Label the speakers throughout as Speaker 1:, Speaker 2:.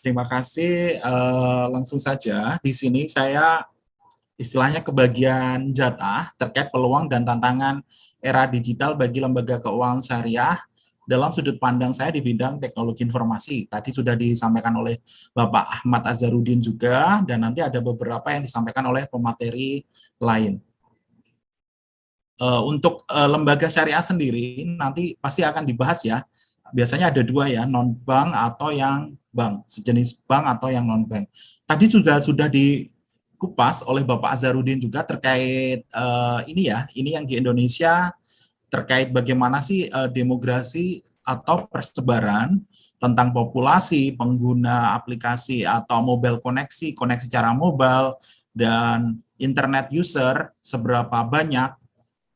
Speaker 1: Terima kasih. Langsung saja, di sini saya istilahnya kebagian jatah terkait peluang dan tantangan era digital bagi lembaga keuangan syariah dalam sudut pandang saya di bidang teknologi informasi. Tadi sudah disampaikan oleh Bapak Ahmad Azharuddin juga, dan nanti ada beberapa yang disampaikan oleh pemateri lain. Untuk lembaga syariah sendiri nanti pasti akan dibahas ya. Biasanya ada dua ya, non bank atau yang bank, sejenis bank atau yang non bank. Tadi juga sudah dikupas oleh Bapak Azharuddin juga terkait ini ya, ini yang di Indonesia terkait bagaimana sih demografi atau persebaran tentang populasi pengguna aplikasi atau mobile koneksi, koneksi secara mobile dan internet user seberapa banyak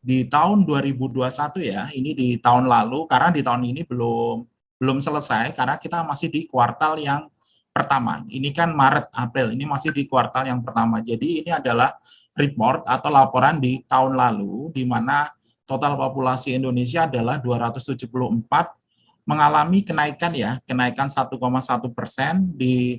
Speaker 1: di tahun 2021 ya, ini di tahun lalu, karena di tahun ini belum selesai, karena kita masih di kuartal yang pertama. Ini kan Maret, April, ini masih di kuartal yang pertama. Jadi ini adalah report atau laporan di tahun lalu, di mana total populasi Indonesia adalah 274, mengalami kenaikan ya, kenaikan 1,1% dari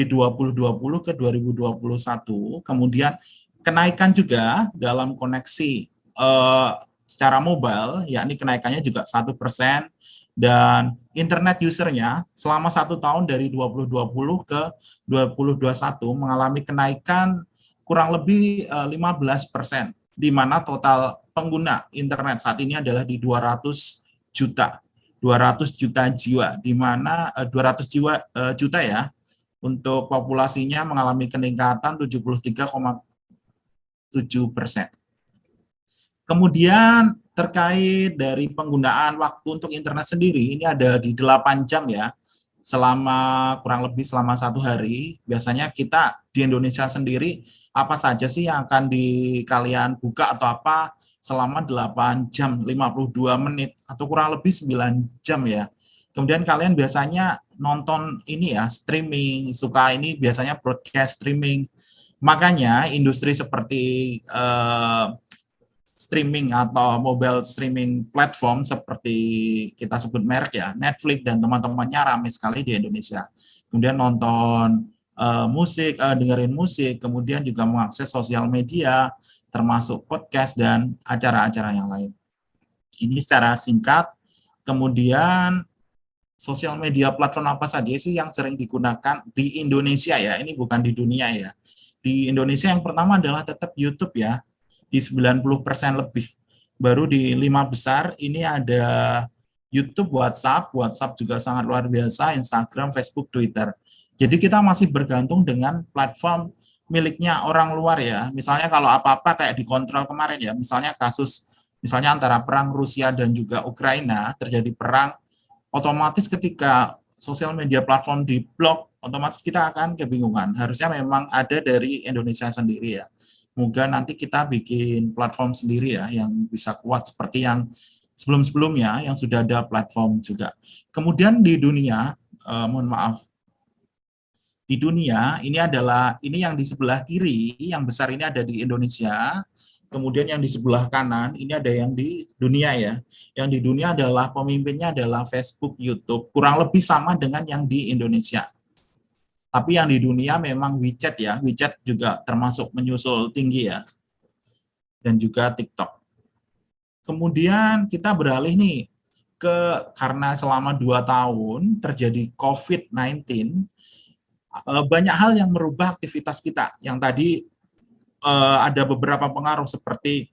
Speaker 1: 2020 ke 2021. Kemudian kenaikan juga dalam koneksi eh, secara mobile, yakni kenaikannya juga 1%, dan internet usernya selama 1 tahun dari 2020 ke 2021 mengalami kenaikan kurang lebih 15%, di mana total pengguna internet saat ini adalah di 200 juta. 200 juta jiwa, di mana 200 juta ya, untuk populasinya mengalami peningkatan 73,7%. Kemudian terkait dari penggunaan waktu untuk internet sendiri, ini ada di 8 jam ya, selama kurang lebih selama 1 hari. Biasanya kita di Indonesia sendiri, apa saja sih yang akan kalian buka atau apa selama 8 jam, 52 menit, atau kurang lebih 9 jam ya. Kemudian kalian biasanya nonton ini ya, streaming, suka ini biasanya broadcast streaming. Makanya industri seperti streaming atau mobile streaming platform seperti kita sebut merek ya, Netflix dan teman-temannya ramai sekali di Indonesia. Kemudian nonton musik, dengerin musik, kemudian juga mengakses sosial media, termasuk podcast dan acara-acara yang lain. Ini secara singkat. Kemudian sosial media platform apa saja sih yang sering digunakan di Indonesia ya? Ini bukan di dunia ya. Di Indonesia yang pertama adalah tetap YouTube ya, di 90% lebih. Baru di 5 besar ini ada YouTube, WhatsApp, WhatsApp juga sangat luar biasa, Instagram, Facebook, Twitter. Jadi kita masih bergantung dengan platform miliknya orang luar ya. Misalnya kalau apa-apa kayak dikontrol kemarin ya, misalnya kasus misalnya antara perang Rusia dan juga Ukraina, terjadi perang, otomatis ketika sosial media platform di blok, otomatis kita akan kebingungan. Harusnya memang ada dari Indonesia sendiri ya. Moga nanti kita bikin platform sendiri ya, yang bisa kuat seperti yang sebelum-sebelumnya, yang sudah ada platform juga. Kemudian di dunia, mohon maaf, di dunia ini adalah, ini yang di sebelah kiri, yang besar ini ada di Indonesia, kemudian yang di sebelah kanan ini ada yang di dunia ya. Yang di dunia adalah pemimpinnya adalah Facebook, YouTube, kurang lebih sama dengan yang di Indonesia. Tapi yang di dunia memang WeChat ya, WeChat juga termasuk menyusul tinggi ya, dan juga TikTok. Kemudian kita beralih nih ke, karena selama 2 tahun terjadi COVID-19, banyak hal yang merubah aktivitas kita. Yang tadi ada beberapa pengaruh seperti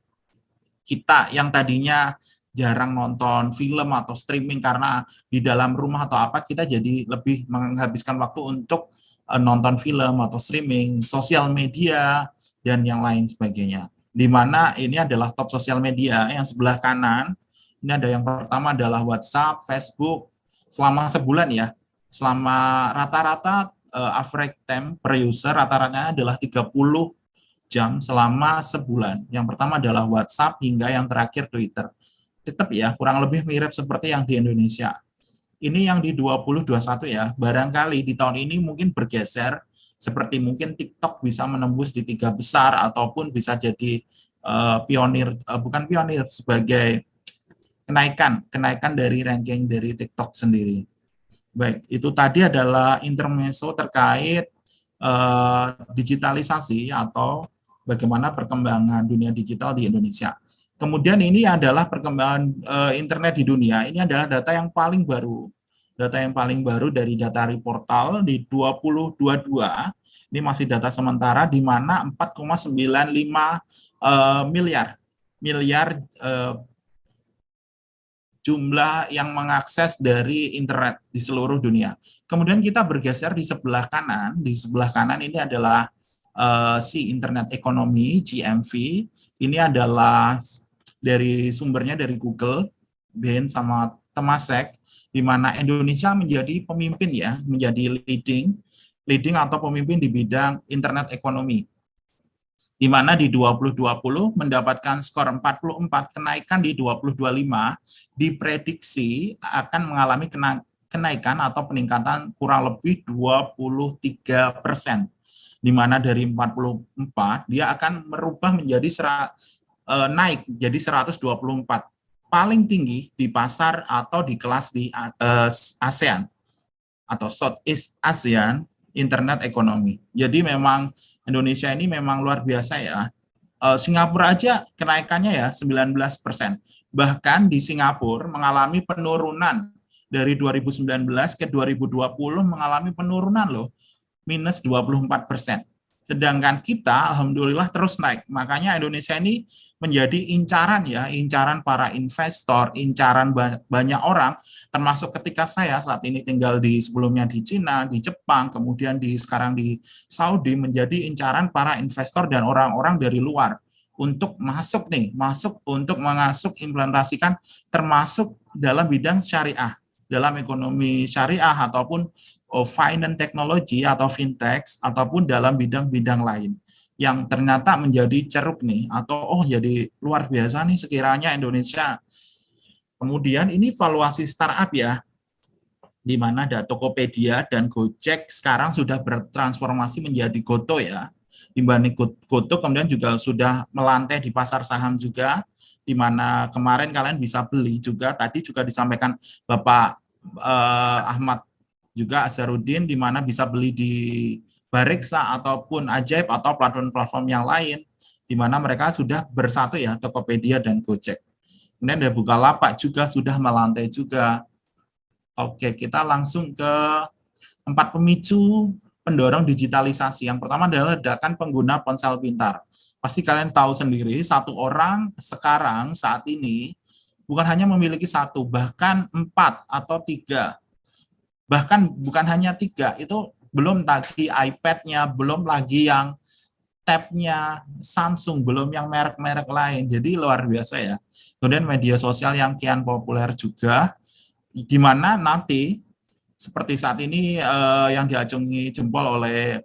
Speaker 1: kita yang tadinya jarang nonton film atau streaming karena di dalam rumah atau apa, kita jadi lebih menghabiskan waktu untuk nonton film atau streaming, sosial media, dan yang lain sebagainya. Di mana ini adalah top sosial media yang sebelah kanan. Ini ada yang pertama adalah WhatsApp, Facebook, selama sebulan ya. Selama rata-rata average time per user rata-ratanya adalah 30 jam selama sebulan. Yang pertama adalah WhatsApp, hingga yang terakhir Twitter. Tetap ya, kurang lebih mirip seperti yang di Indonesia. Ini yang di 2021 ya, barangkali di tahun ini mungkin bergeser, seperti mungkin TikTok bisa menembus di 3 besar, ataupun bisa jadi pionir, bukan pionir, sebagai kenaikan dari ranking dari TikTok sendiri. Baik, itu tadi adalah intermezzo terkait digitalisasi atau bagaimana perkembangan dunia digital di Indonesia. Kemudian ini adalah perkembangan internet di dunia. Ini adalah data yang paling baru. Data yang paling baru dari data Reportal di 2022. Ini masih data sementara di mana 4,95 miliar jumlah yang mengakses dari internet di seluruh dunia. Kemudian kita bergeser di sebelah kanan. Di sebelah kanan ini adalah si internet ekonomi GMV. Ini adalah dari sumbernya dari Google, Bain sama Temasek, di mana Indonesia menjadi pemimpin ya, menjadi leading atau pemimpin di bidang internet ekonomi, di mana di 2020 mendapatkan skor 44, kenaikan di 2025 diprediksi akan mengalami kenaikan atau peningkatan kurang lebih 23%, di mana dari 44 dia akan merubah menjadi naik jadi 124, paling tinggi di pasar atau di kelas di ASEAN atau Southeast ASEAN internet ekonomi. Jadi memang Indonesia ini memang luar biasa ya. Singapura aja kenaikannya ya 19%. Bahkan di Singapura mengalami penurunan dari 2019 ke 2020 mengalami penurunan loh, minus 24%. Sedangkan kita alhamdulillah terus naik. Makanya Indonesia ini menjadi incaran ya, incaran para investor, incaran banyak orang, termasuk ketika saya saat ini tinggal sebelumnya di Cina, di Jepang, kemudian sekarang di Saudi, menjadi incaran para investor dan orang-orang dari luar untuk masuk untuk mengasup implementasikan termasuk dalam bidang syariah, dalam ekonomi syariah ataupun finance technology atau fintech ataupun dalam bidang-bidang lain yang ternyata menjadi ceruk nih atau jadi luar biasa nih sekiranya Indonesia. Kemudian ini valuasi startup ya, di mana ada Tokopedia dan Gojek sekarang sudah bertransformasi menjadi Goto ya. Dibanding Goto kemudian juga sudah melantai di pasar saham juga, di mana kemarin kalian bisa beli juga, tadi juga disampaikan Bapak Ahmad juga Azharuddin, di mana bisa beli di Bareksa ataupun Ajaib atau platform-platform yang lain, di mana mereka sudah bersatu ya, Tokopedia dan Gojek. Kemudian ada Bukalapak juga sudah melantai juga. Oke, kita langsung ke 4 pemicu pendorong digitalisasi. Yang pertama adalah ledakan pengguna ponsel pintar. Pasti kalian tahu sendiri, satu orang sekarang saat ini bukan hanya memiliki satu, bahkan 4 atau 3. Bahkan bukan hanya 3, itu belum lagi iPad-nya, belum lagi yang tab-nya Samsung, belum yang merek-merek lain. Jadi luar biasa ya. Kemudian media sosial yang kian populer juga, di mana nanti seperti saat ini yang diacungi jempol oleh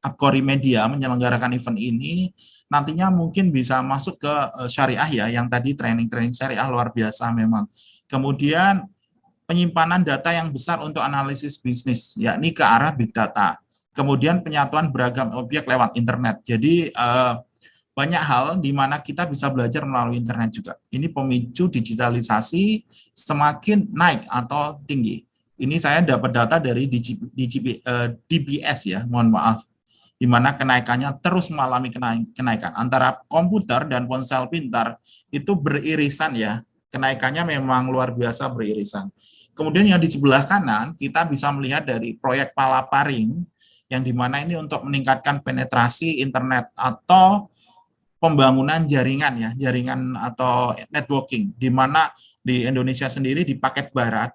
Speaker 1: Abkori Media menyelenggarakan event ini, nantinya mungkin bisa masuk ke syariah ya, yang tadi training-training syariah luar biasa memang. Kemudian penyimpanan data yang besar untuk analisis bisnis, yakni ke arah big data. Kemudian penyatuan beragam objek lewat internet. Jadi banyak hal di mana kita bisa belajar melalui internet juga. Ini pemicu digitalisasi semakin naik atau tinggi. Ini saya dapat data dari DBS ya, mohon maaf, di mana kenaikannya terus mengalami kenaikan. Antara komputer dan ponsel pintar itu beririsan ya, kenaikannya memang luar biasa beririsan. Kemudian yang di sebelah kanan, kita bisa melihat dari proyek Palaparing, yang dimana ini untuk meningkatkan penetrasi internet atau pembangunan jaringan ya, jaringan atau networking, di mana di Indonesia sendiri di paket barat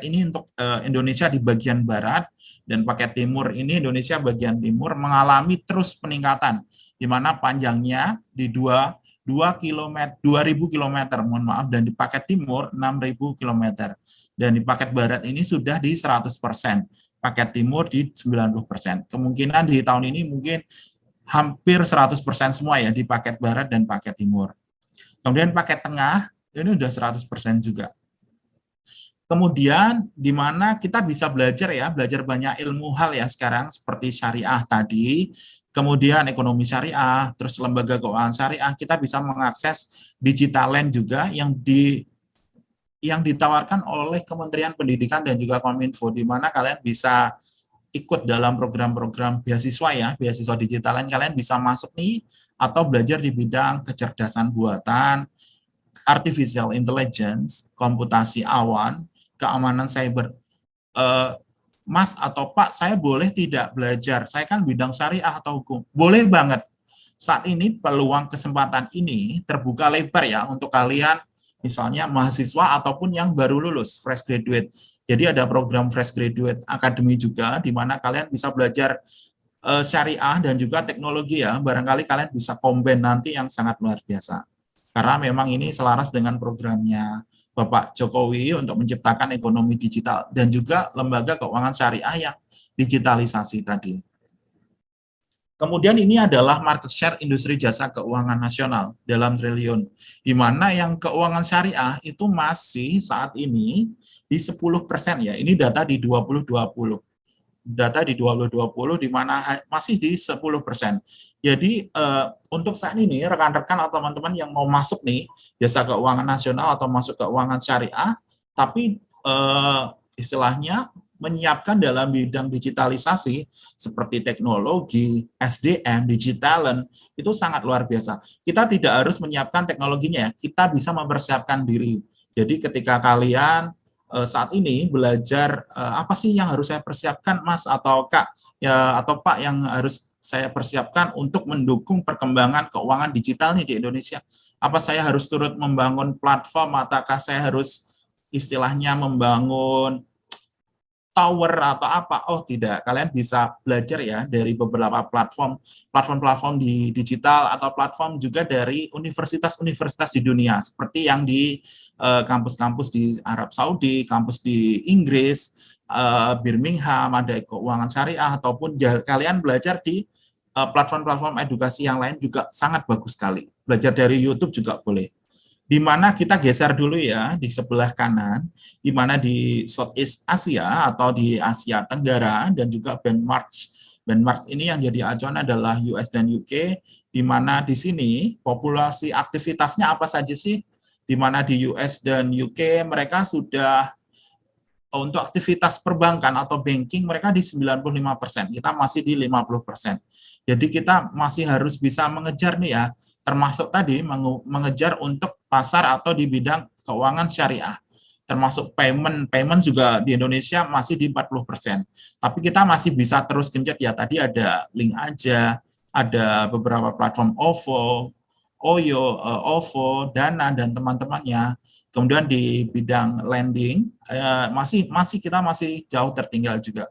Speaker 1: ini untuk Indonesia di bagian barat, dan paket timur ini Indonesia bagian timur mengalami terus peningkatan, di mana panjangnya di 2000 km, mohon maaf, dan di paket timur 6000 km. Dan di paket barat ini sudah di 100%, paket timur di 90%. Kemungkinan di tahun ini mungkin hampir 100% semua ya di paket barat dan paket timur. Kemudian paket tengah ini udah 100% juga. Kemudian di mana kita bisa belajar banyak ilmu hal ya sekarang, seperti syariah tadi, kemudian ekonomi syariah, terus lembaga keuangan syariah, kita bisa mengakses digital land juga yang yang ditawarkan oleh Kementerian Pendidikan dan juga Kominfo, di mana kalian bisa ikut dalam program-program beasiswa ya, beasiswa digitalan, kalian bisa masuk nih atau belajar di bidang kecerdasan buatan, artificial intelligence, komputasi awan, keamanan cyber. Eh, Mas atau Pak, saya boleh tidak belajar? Saya kan bidang syariah atau hukum. Boleh banget. Saat ini peluang kesempatan ini terbuka lebar ya untuk kalian, misalnya mahasiswa ataupun yang baru lulus, fresh graduate. Jadi ada program Fresh Graduate Academy juga, di mana kalian bisa belajar syariah dan juga teknologi ya. Barangkali kalian bisa combine nanti yang sangat luar biasa. Karena memang ini selaras dengan programnya Bapak Jokowi untuk menciptakan ekonomi digital dan juga lembaga keuangan syariah yang digitalisasi tadi. Kemudian ini adalah market share industri jasa keuangan nasional dalam triliun, di mana yang keuangan syariah itu masih saat ini di 10% ya. Ini data di 2020. Data di 2020 di mana masih di 10%. Jadi untuk saat ini rekan-rekan atau teman-teman yang mau masuk nih jasa keuangan nasional atau masuk keuangan syariah, tapi istilahnya menyiapkan dalam bidang digitalisasi seperti teknologi, SDM, digital, itu sangat luar biasa. Kita tidak harus menyiapkan teknologinya, kita bisa mempersiapkan diri. Jadi ketika kalian saat ini belajar apa sih yang harus saya persiapkan, Mas atau Kak ya atau Pak, yang harus saya persiapkan untuk mendukung perkembangan keuangan digital nih di Indonesia. Apa saya harus turut membangun platform ataukah saya harus istilahnya membangun tower atau apa? Oh tidak, kalian bisa belajar ya dari beberapa platform di digital atau platform juga dari universitas-universitas di dunia seperti yang di kampus-kampus di Arab Saudi, kampus di Inggris, Birmingham, ada keuangan syariah, ataupun kalian belajar di platform-platform edukasi yang lain juga sangat bagus sekali. Belajar dari YouTube juga boleh. Di mana kita geser dulu ya di sebelah kanan, di mana di Southeast Asia atau di Asia Tenggara dan juga benchmark. Benchmark ini yang jadi acuan adalah US dan UK, di mana di sini populasi aktivitasnya apa saja sih? Di mana di US dan UK mereka sudah untuk aktivitas perbankan atau banking mereka di 95%, kita masih di 50%. Jadi kita masih harus bisa mengejar nih ya, termasuk tadi mengejar untuk pasar atau di bidang keuangan syariah. Termasuk payment juga di Indonesia masih di 40%. Tapi kita masih bisa terus genjot ya, tadi ada link aja, ada beberapa platform OVO, Oyo, OVO, Dana, dan teman-temannya. Kemudian di bidang lending, kita masih jauh tertinggal juga.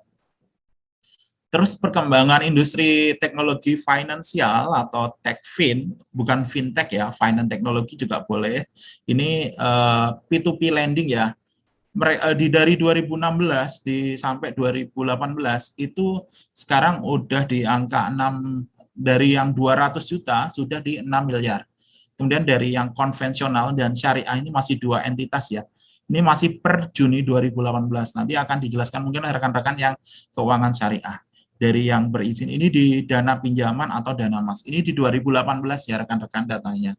Speaker 1: Terus perkembangan industri teknologi finansial atau techfin, bukan fintech ya, finance teknologi juga boleh. Ini P2P lending ya. Dari 2016 sampai 2018 itu sekarang udah di angka 6, dari yang 200 juta sudah di 6 miliar. Kemudian dari yang konvensional dan syariah ini masih 2 entitas ya. Ini masih per Juni 2018. Nanti akan dijelaskan mungkin rekan-rekan yang keuangan syariah. Dari yang berizin ini di dana pinjaman atau dana mas. Ini di 2018 ya rekan-rekan datanya.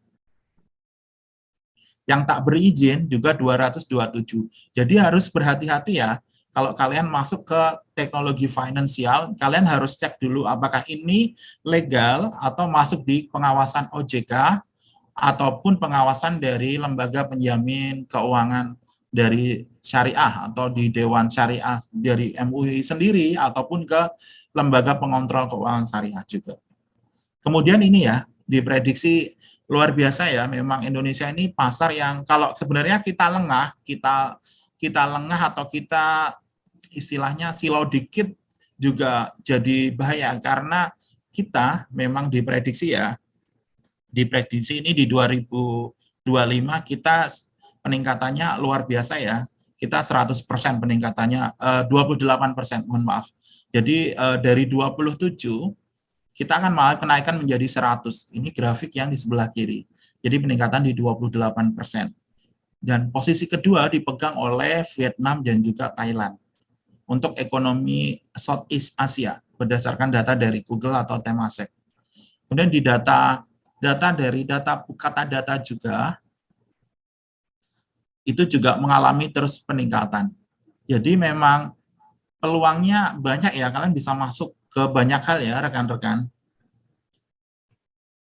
Speaker 1: Yang tak berizin juga 227. Jadi harus berhati-hati ya. Kalau kalian masuk ke teknologi finansial, kalian harus cek dulu apakah ini legal atau masuk di pengawasan OJK ataupun pengawasan dari lembaga penjamin keuangan dari syariah atau di Dewan Syariah dari MUI sendiri ataupun ke lembaga pengontrol keuangan syariah juga. Kemudian ini ya, diprediksi luar biasa ya, memang Indonesia ini pasar yang kalau sebenarnya kita lengah atau kita istilahnya silau dikit juga jadi bahaya karena kita memang diprediksi ini di 2025 kita peningkatannya luar biasa ya. Kita 100% peningkatannya, 28%, mohon maaf. Jadi dari 27 kita akan malah kenaikan menjadi 100. Ini grafik yang di sebelah kiri. Jadi peningkatan di 28%. Dan posisi kedua dipegang oleh Vietnam dan juga Thailand untuk ekonomi Southeast Asia berdasarkan data dari Google atau Temasek. Kemudian di data dari kata data juga itu juga mengalami terus peningkatan. Jadi memang peluangnya banyak ya, kalian bisa masuk ke banyak hal ya rekan-rekan.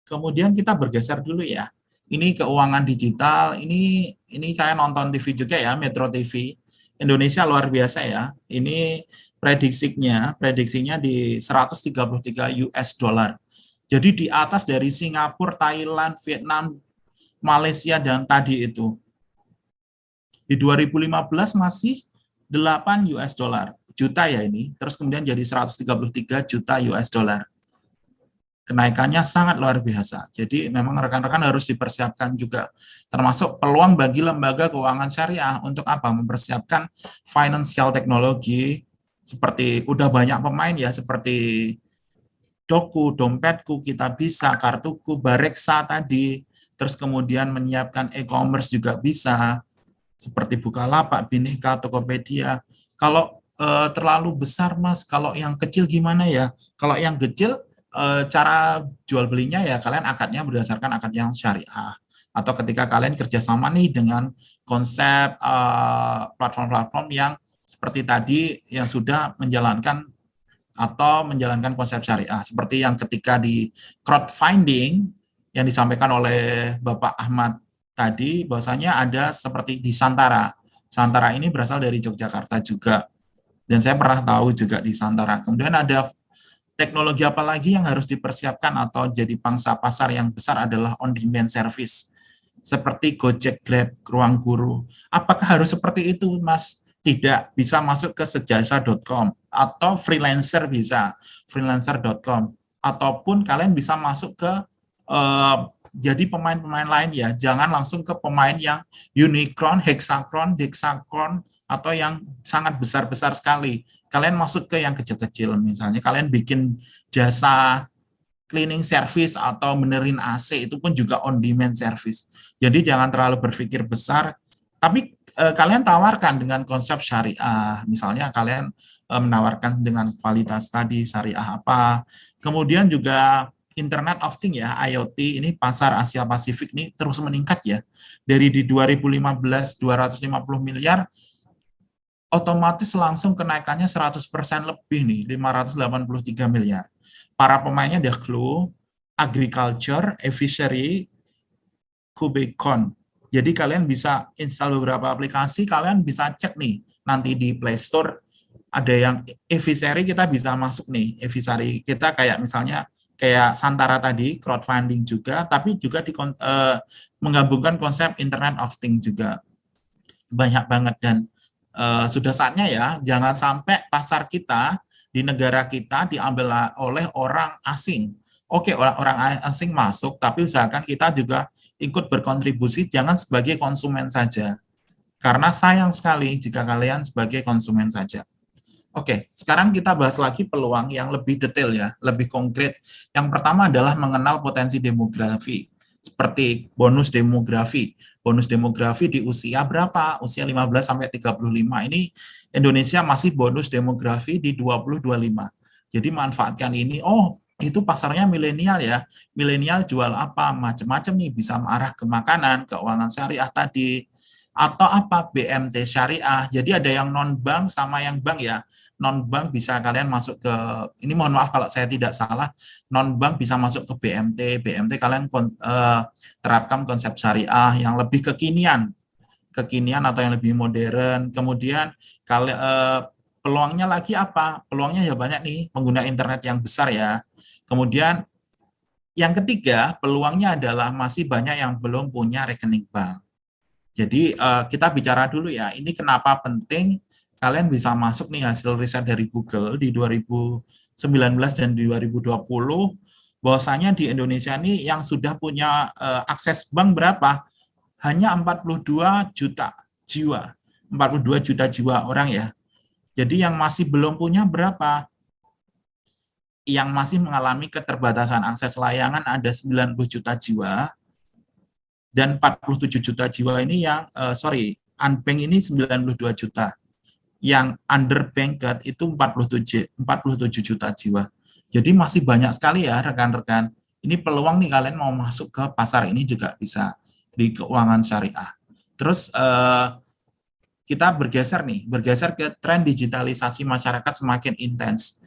Speaker 1: Kemudian kita bergeser dulu ya. Ini keuangan digital, ini saya nonton TV juga ya, Metro TV. Indonesia luar biasa ya. Ini prediksinya di 133 US dollar. Jadi di atas dari Singapura, Thailand, Vietnam, Malaysia dan tadi itu. Di 2015 masih 8 US dollar juta ya ini, terus kemudian jadi 133 juta US dollar. Kenaikannya sangat luar biasa. Jadi memang rekan-rekan harus dipersiapkan juga, termasuk peluang bagi lembaga keuangan syariah untuk apa? Mempersiapkan financial technology, seperti udah banyak pemain ya, seperti Doku, Dompetku, Kita Bisa, Kartuku, Bareksa tadi, terus kemudian menyiapkan e-commerce juga bisa, seperti Bukalapak, Bhinneka, Tokopedia. Kalau terlalu besar Mas, kalau yang kecil gimana ya? Kalau yang kecil cara jual belinya ya kalian akadnya berdasarkan akad yang syariah. Atau ketika kalian kerjasama nih dengan konsep platform-platform yang seperti tadi yang sudah menjalankan atau menjalankan konsep syariah. Seperti yang ketika di crowdfunding yang disampaikan oleh Bapak Ahmad tadi, bahwasanya ada seperti di Santara. Santara ini berasal dari Yogyakarta juga. Dan saya pernah tahu juga di Santara. Kemudian ada teknologi apa lagi yang harus dipersiapkan atau jadi pangsa pasar yang besar adalah on-demand service. Seperti Gojek, Grab, Ruang Guru. Apakah harus seperti itu, Mas? Tidak, bisa masuk ke sejahtera.com atau freelancer bisa, freelancer.com. Ataupun kalian bisa masuk ke jadi pemain-pemain lain ya, jangan langsung ke pemain yang unicorn, hexagon, atau yang sangat besar-besar sekali. Kalian masuk ke yang kecil-kecil, misalnya kalian bikin jasa cleaning service atau benerin AC, itu pun juga on demand service. Jadi jangan terlalu berpikir besar, tapi kalian tawarkan dengan konsep syariah, misalnya kalian menawarkan dengan kualitas tadi syariah apa, kemudian juga Internet of Things ya, IoT, ini pasar Asia Pasifik ini terus meningkat ya, dari di 2015 250 miliar, otomatis langsung kenaikannya 100% lebih nih, 583 miliar. Para pemainnya Dahulu, Agriculture, Fishery, Kubicon. Jadi kalian bisa install beberapa aplikasi, kalian bisa cek nih nanti di Play Store ada yang e-fishery, kita bisa masuk nih e-fishery kita kayak misalnya kayak Santara tadi crowdfunding juga, tapi juga menggabungkan konsep Internet of Things juga banyak banget dan sudah saatnya ya jangan sampai pasar kita di negara kita diambil oleh orang asing. Oke, orang asing masuk, tapi usahakan kita juga ikut berkontribusi, jangan sebagai konsumen saja. Karena sayang sekali jika kalian sebagai konsumen saja. Oke, sekarang kita bahas lagi peluang yang lebih detail ya, lebih konkret. Yang pertama adalah mengenal potensi demografi, seperti bonus demografi. Bonus demografi di usia berapa? Usia 15 sampai 35. Ini Indonesia masih bonus demografi di 20-25. Jadi manfaatkan ini. Oh, itu pasarnya milenial ya. Milenial jual apa? Macam-macam nih, bisa mengarah ke makanan, keuangan syariah tadi, atau apa BMT syariah. Jadi ada yang non bank sama yang bank ya. Non bank bisa kalian masuk ke, ini mohon maaf kalau saya tidak salah, non bank bisa masuk ke BMT. BMT kalian terapkan konsep syariah yang lebih kekinian atau yang lebih modern. Kemudian kalau peluangnya lagi apa? Peluangnya ya banyak nih, pengguna internet yang besar ya. Kemudian yang ketiga, peluangnya adalah masih banyak yang belum punya rekening bank. Jadi kita bicara dulu ya, ini kenapa penting kalian bisa masuk nih hasil riset dari Google di 2019 dan di 2020, bahwasanya di Indonesia ini yang sudah punya akses bank berapa? Hanya 42 juta jiwa, 42 juta jiwa orang ya. Jadi yang masih belum punya berapa? Yang masih mengalami keterbatasan akses layanan ada 90 juta jiwa, dan 47 juta jiwa ini yang, unbanked ini 92 juta. Yang underbanked itu 47 juta jiwa. Jadi masih banyak sekali ya rekan-rekan. Ini peluang nih kalian mau masuk ke pasar ini juga bisa di keuangan syariah. Terus kita bergeser ke tren digitalisasi masyarakat semakin intens.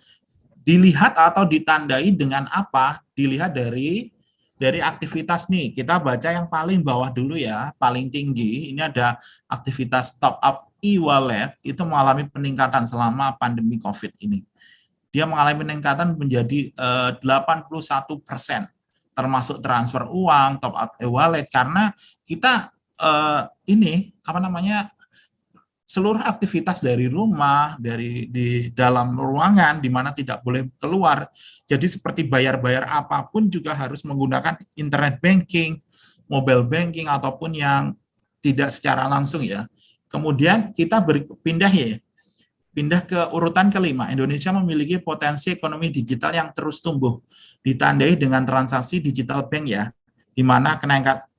Speaker 1: Dilihat atau ditandai dengan apa? Dilihat dari aktivitas nih. Kita baca yang paling bawah dulu ya, paling tinggi. Ini ada aktivitas top up e-wallet itu mengalami peningkatan selama pandemi COVID ini. Dia mengalami peningkatan menjadi 81%, termasuk transfer uang, top up e-wallet, karena kita ini apa namanya, seluruh aktivitas dari rumah, di dalam ruangan di mana tidak boleh keluar. Jadi seperti bayar-bayar apapun juga harus menggunakan internet banking, mobile banking ataupun yang tidak secara langsung ya. Kemudian kita pindah ke urutan kelima. Indonesia memiliki potensi ekonomi digital yang terus tumbuh, ditandai dengan transaksi digital bank ya, di mana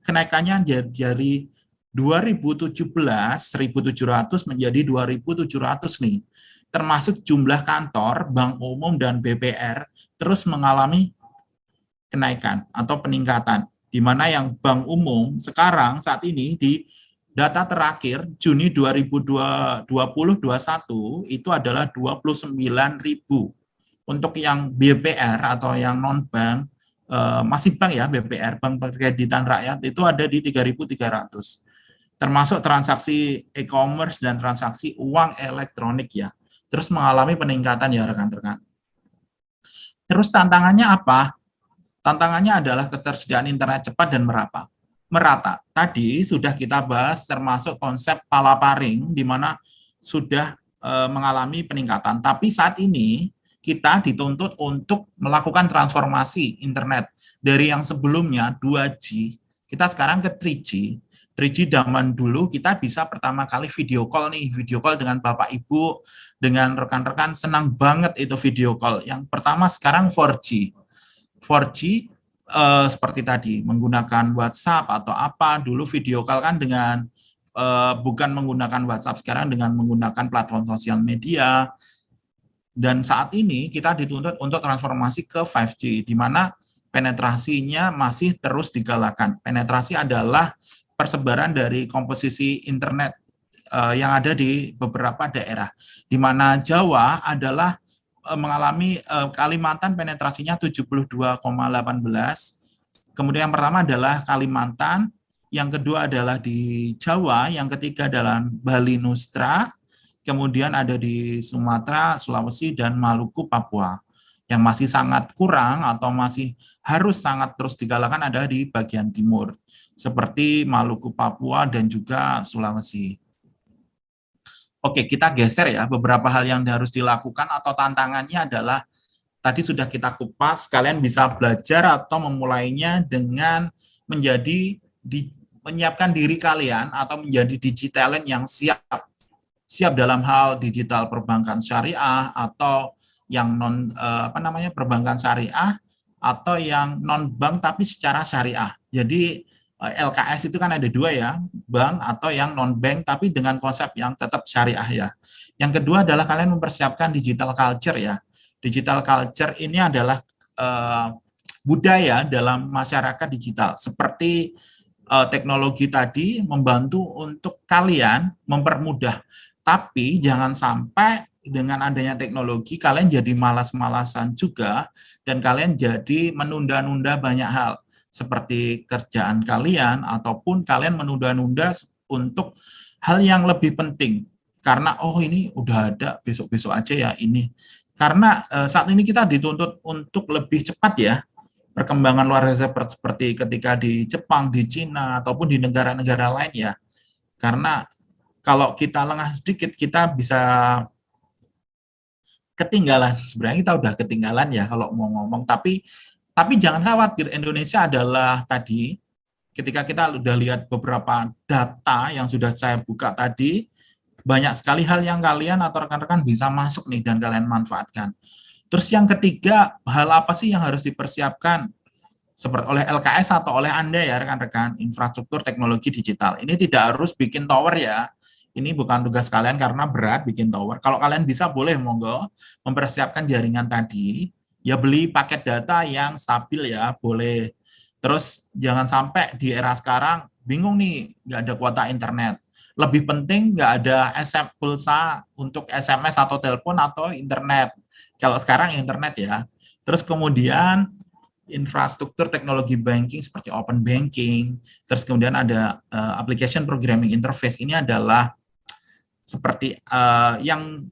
Speaker 1: kenaikannya dari 2017 1.700 menjadi 2.700 nih. Termasuk jumlah kantor, bank umum dan BPR terus mengalami kenaikan atau peningkatan, di mana yang bank umum sekarang saat ini di data terakhir Juni 2021 itu adalah 29.000. Untuk yang BPR atau yang non bank masih bank ya, BPR, Bank Perkreditan Rakyat itu ada di 3.300. Termasuk transaksi e-commerce dan transaksi uang elektronik ya, terus mengalami peningkatan ya rekan-rekan. Terus tantangannya apa? Tantangannya adalah ketersediaan internet cepat dan merata. Tadi sudah kita bahas termasuk konsep palaparing di mana sudah mengalami peningkatan. Tapi saat ini kita dituntut untuk melakukan transformasi internet dari yang sebelumnya 2G, kita sekarang ke 3G. 3G zaman dulu kita bisa pertama kali video call dengan Bapak Ibu, dengan rekan-rekan, senang banget itu video call. Yang pertama sekarang 4G. 4G seperti tadi menggunakan WhatsApp atau apa, dulu video call kan dengan bukan menggunakan WhatsApp, sekarang dengan menggunakan platform sosial media. Dan saat ini kita dituntut untuk transformasi ke 5G, di mana penetrasinya masih terus digalakan. Penetrasi adalah persebaran dari komposisi internet yang ada di beberapa daerah, di mana Jawa adalah mengalami Kalimantan penetrasinya 72,18. Kemudian yang pertama adalah Kalimantan, yang kedua adalah di Jawa, yang ketiga adalah Bali Nustra, kemudian ada di Sumatera, Sulawesi, dan Maluku, Papua. Yang masih sangat kurang atau masih harus sangat terus digalakan adalah di bagian timur, seperti Maluku, Papua, dan juga Sulawesi. Oke, kita geser ya, beberapa hal yang harus dilakukan atau tantangannya adalah, tadi sudah kita kupas, kalian bisa belajar atau memulainya dengan menyiapkan diri kalian atau menjadi digitalent yang siap dalam hal digital perbankan syariah atau yang perbankan syariah atau yang non bank tapi secara syariah. Jadi LKS itu kan ada dua ya, bank atau yang non bank tapi dengan konsep yang tetap syariah ya. Yang kedua adalah kalian mempersiapkan digital culture ya. Digital culture ini adalah budaya dalam masyarakat digital. Seperti teknologi tadi membantu untuk kalian mempermudah. Tapi jangan sampai dengan adanya teknologi kalian jadi malas-malasan juga dan kalian jadi menunda-nunda banyak hal, seperti kerjaan kalian ataupun kalian menunda-nunda untuk hal yang lebih penting. Karena ini udah ada, besok-besok aja ya ini. Karena saat ini kita dituntut untuk lebih cepat ya, perkembangan luar biasa seperti ketika di Jepang, di Cina, ataupun di negara-negara lain ya. Karena kalau kita lengah sedikit, kita bisa ketinggalan. Sebenarnya kita udah ketinggalan ya kalau mau ngomong, tapi jangan khawatir, Indonesia adalah tadi, ketika kita sudah lihat beberapa data yang sudah saya buka tadi, banyak sekali hal yang kalian atau rekan-rekan bisa masuk nih dan kalian manfaatkan. Terus yang ketiga, hal apa sih yang harus dipersiapkan seperti oleh LKS atau oleh Anda ya rekan-rekan, infrastruktur teknologi digital. Ini tidak harus bikin tower ya. Ini bukan tugas kalian karena berat bikin tower. Kalau kalian bisa boleh monggo mempersiapkan jaringan tadi. Ya beli paket data yang stabil ya, boleh. Terus jangan sampai di era sekarang bingung nih, nggak ada kuota internet. Lebih penting nggak ada pulsa untuk SMS atau telepon atau internet. Kalau sekarang internet ya. Terus kemudian infrastruktur teknologi banking seperti open banking, terus kemudian ada application programming interface. Ini adalah seperti yang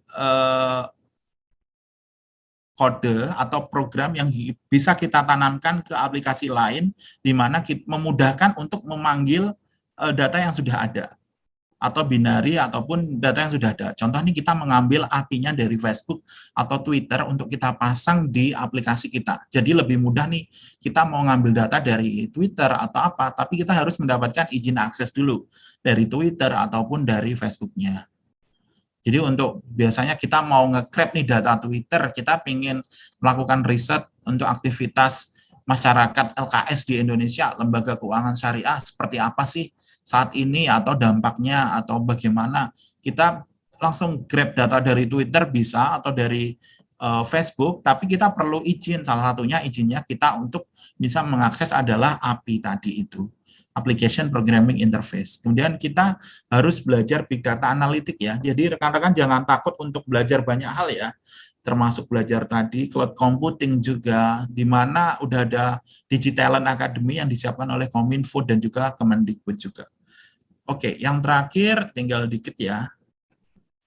Speaker 1: kode atau program yang bisa kita tanamkan ke aplikasi lain, di mana kita memudahkan untuk memanggil data yang sudah ada atau binari ataupun data yang sudah ada. Contoh ini kita mengambil API-nya dari Facebook atau Twitter untuk kita pasang di aplikasi kita. Jadi lebih mudah nih, kita mau ngambil data dari Twitter atau apa, tapi kita harus mendapatkan izin akses dulu dari Twitter ataupun dari Facebook-nya. Jadi untuk biasanya kita mau nge-grab nih data Twitter, kita ingin melakukan riset untuk aktivitas masyarakat LKS di Indonesia, lembaga keuangan syariah, seperti apa sih saat ini atau dampaknya atau bagaimana. Kita langsung grab data dari Twitter bisa atau dari Facebook, tapi kita perlu izin. Salah satunya izinnya kita untuk bisa mengakses adalah API tadi itu, Application Programming Interface. Kemudian kita harus belajar Big Data Analytics ya. Jadi rekan-rekan jangan takut untuk belajar banyak hal ya, termasuk belajar tadi cloud computing juga, di mana udah ada Digitalent Academy yang disiapkan oleh Kominfo dan juga Kemendikbud juga. Oke, yang terakhir tinggal dikit ya.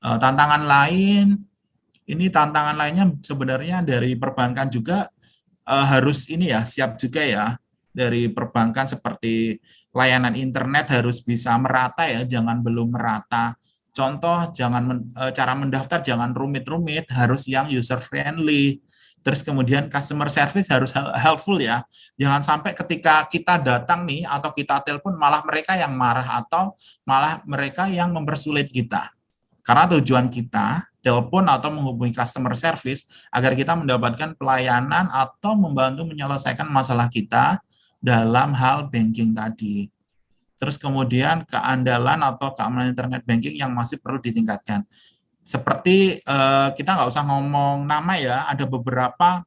Speaker 1: Tantangan lain, ini tantangan lainnya sebenarnya dari perbankan juga harus ini ya, siap juga ya, dari perbankan seperti layanan internet harus bisa merata ya, jangan belum merata. Contoh, cara mendaftar jangan rumit-rumit, harus yang user friendly. Terus kemudian customer service harus helpful ya. Jangan sampai ketika kita datang nih atau kita telepon malah mereka yang marah atau malah mereka yang mempersulit kita. Karena tujuan kita telepon atau menghubungi customer service agar kita mendapatkan pelayanan atau membantu menyelesaikan masalah kita dalam hal banking tadi. Terus kemudian keandalan atau keamanan internet banking yang masih perlu ditingkatkan. Seperti kita nggak usah ngomong nama ya, ada beberapa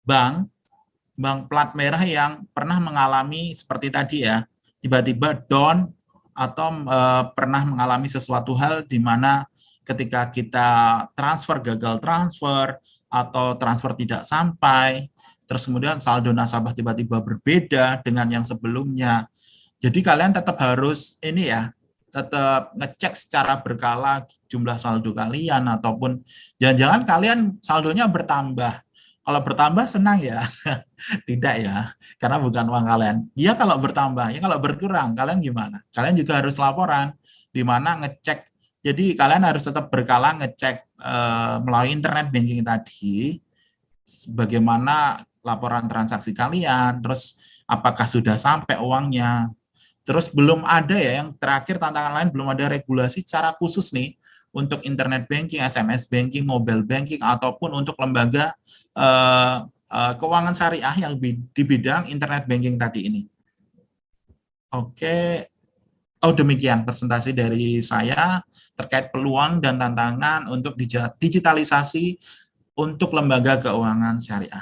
Speaker 1: bank plat merah yang pernah mengalami seperti tadi ya, tiba-tiba down atau pernah mengalami sesuatu hal di mana ketika kita gagal transfer atau transfer tidak sampai, terus kemudian saldo nasabah tiba-tiba berbeda dengan yang sebelumnya. Jadi kalian tetap harus ini ya, tetap ngecek secara berkala jumlah saldo kalian, ataupun jangan-jangan kalian saldonya bertambah. Kalau bertambah senang ya, tidak ya, karena bukan uang kalian. Ya kalau bertambah, ya kalau berkurang, kalian gimana? Kalian juga harus laporan, di mana ngecek. Jadi kalian harus tetap berkala ngecek melalui internet banking tadi, bagaimana laporan transaksi kalian, terus apakah sudah sampai uangnya. Terus belum ada ya, yang terakhir tantangan lain belum ada regulasi secara khusus nih untuk internet banking, SMS banking, mobile banking, ataupun untuk lembaga keuangan syariah yang di bidang internet banking tadi ini. Oke, demikian presentasi dari saya terkait peluang dan tantangan untuk digitalisasi untuk lembaga keuangan syariah.